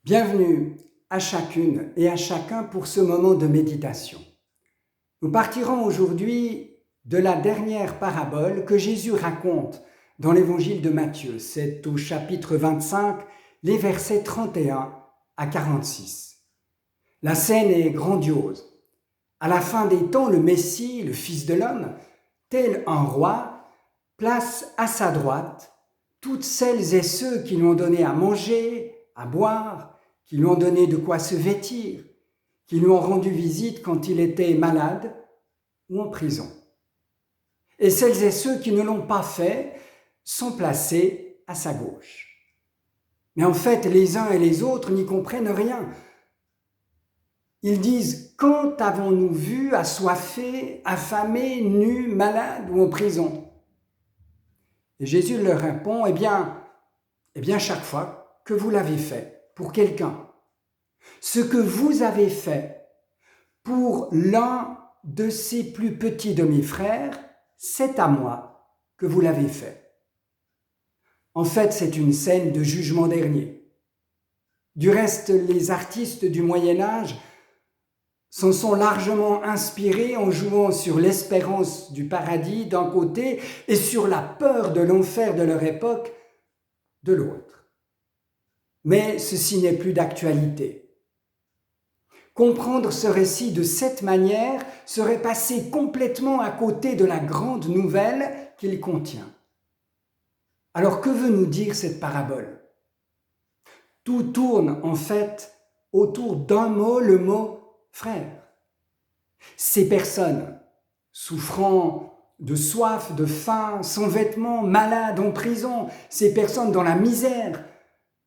Bienvenue à chacune et à chacun pour ce moment de méditation. Nous partirons aujourd'hui de la dernière parabole que Jésus raconte dans l'évangile de Matthieu. C'est au chapitre 25, les versets 31 à 46. La scène est grandiose. À la fin des temps, le Messie, le Fils de l'homme, tel un roi, place à sa droite toutes celles et ceux qui lui ont donné à manger, à boire, qui lui ont donné de quoi se vêtir, qui lui ont rendu visite quand il était malade ou en prison. Et celles et ceux qui ne l'ont pas fait sont placés à sa gauche. Mais en fait, les uns et les autres n'y comprennent rien. Ils disent « Quand avons-nous vu assoiffé, affamé, nu, malade ou en prison ?» Et Jésus leur répond « Eh bien, chaque fois que vous l'avez fait pour quelqu'un, ce que vous avez fait pour l'un de ces plus petits de mes frères, c'est à moi que vous l'avez fait. » En fait, c'est une scène de jugement dernier. Du reste, les artistes du Moyen-Âge s'en sont largement inspirés en jouant sur l'espérance du paradis d'un côté et sur la peur de l'enfer de leur époque de l'autre. Mais ceci n'est plus d'actualité. Comprendre ce récit de cette manière serait passer complètement à côté de la grande nouvelle qu'il contient. Alors que veut nous dire cette parabole ? Tout tourne en fait autour d'un mot, le mot « frère ». Ces personnes souffrant de soif, de faim, sans vêtements, malades, en prison, ces personnes dans la misère,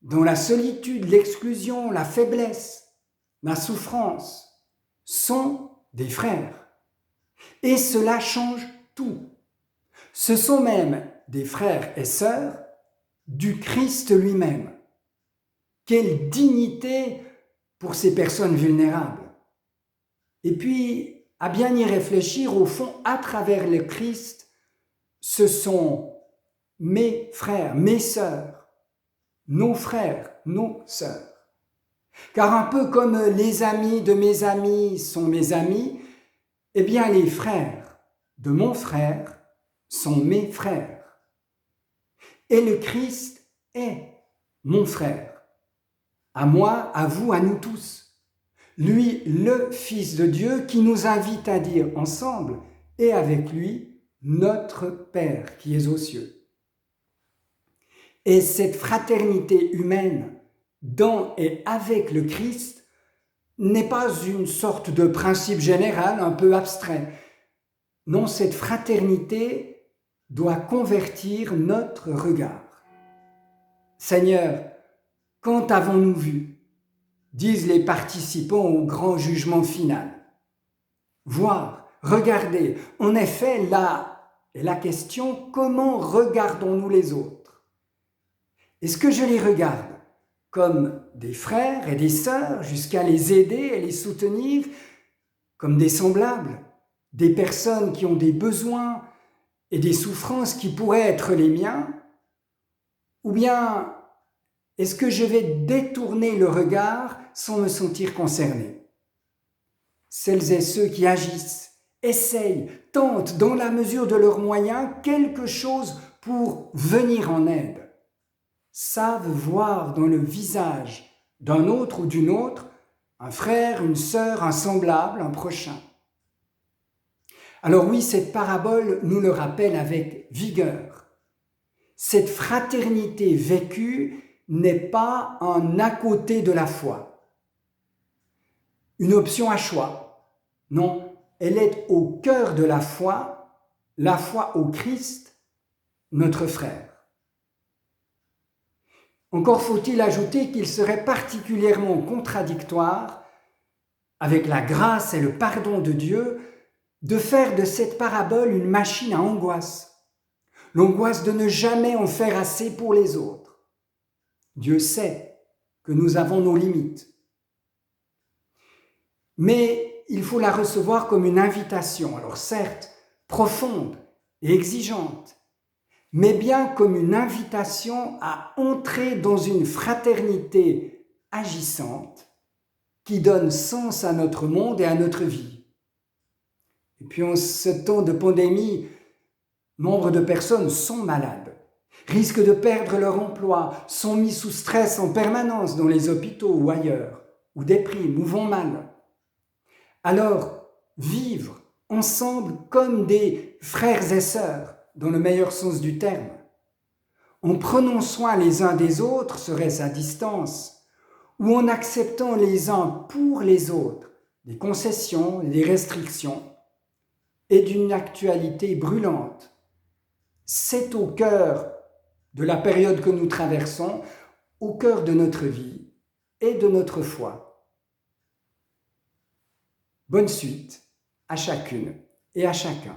dans la solitude, l'exclusion, la faiblesse, la souffrance, sont des frères. Et cela change tout. Ce sont même des frères et sœurs du Christ lui-même. Quelle dignité pour ces personnes vulnérables. Et puis, à bien y réfléchir, au fond, à travers le Christ, ce sont mes frères, mes sœurs, nos frères, nos sœurs. Car un peu comme les amis de mes amis sont mes amis, eh bien les frères de mon frère sont mes frères. Et le Christ est mon frère. À moi, à vous, à nous tous. Lui, le Fils de Dieu, qui nous invite à dire ensemble et avec lui, notre Père qui est aux cieux. Et cette fraternité humaine dans et avec le Christ n'est pas une sorte de principe général un peu abstrait. Non, cette fraternité doit convertir notre regard. Seigneur, quand avons-nous vu ? Disent les participants au grand jugement final. Voir, regarder, en effet, là est la question, comment regardons-nous les autres ? Est-ce que je les regarde comme des frères et des sœurs, jusqu'à les aider et les soutenir, comme des semblables, des personnes qui ont des besoins et des souffrances qui pourraient être les miens ? Ou bien est-ce que je vais détourner le regard sans me sentir concerné ? Celles et ceux qui agissent, essayent, tentent dans la mesure de leurs moyens quelque chose pour venir en aide, savent voir dans le visage d'un autre ou d'une autre un frère, une sœur, un semblable, un prochain. Alors oui, cette parabole nous le rappelle avec vigueur. Cette fraternité vécue n'est pas un à côté de la foi, une option à choix. Non, elle est au cœur de la foi au Christ, notre frère. Encore faut-il ajouter qu'il serait particulièrement contradictoire avec la grâce et le pardon de Dieu de faire de cette parabole une machine à angoisse, l'angoisse de ne jamais en faire assez pour les autres. Dieu sait que nous avons nos limites. Mais il faut la recevoir comme une invitation, alors certes, profonde et exigeante, mais bien comme une invitation à entrer dans une fraternité agissante qui donne sens à notre monde et à notre vie. Et puis en ce temps de pandémie, nombre de personnes sont malades, risquent de perdre leur emploi, sont mis sous stress en permanence dans les hôpitaux ou ailleurs, ou dépriment ou vont mal. Alors, vivre ensemble comme des frères et sœurs, dans le meilleur sens du terme, en prenant soin les uns des autres, serait-ce à distance, ou en acceptant les uns pour les autres des concessions, des restrictions, et d'une actualité brûlante. C'est au cœur de la période que nous traversons, au cœur de notre vie et de notre foi. Bonne suite à chacune et à chacun.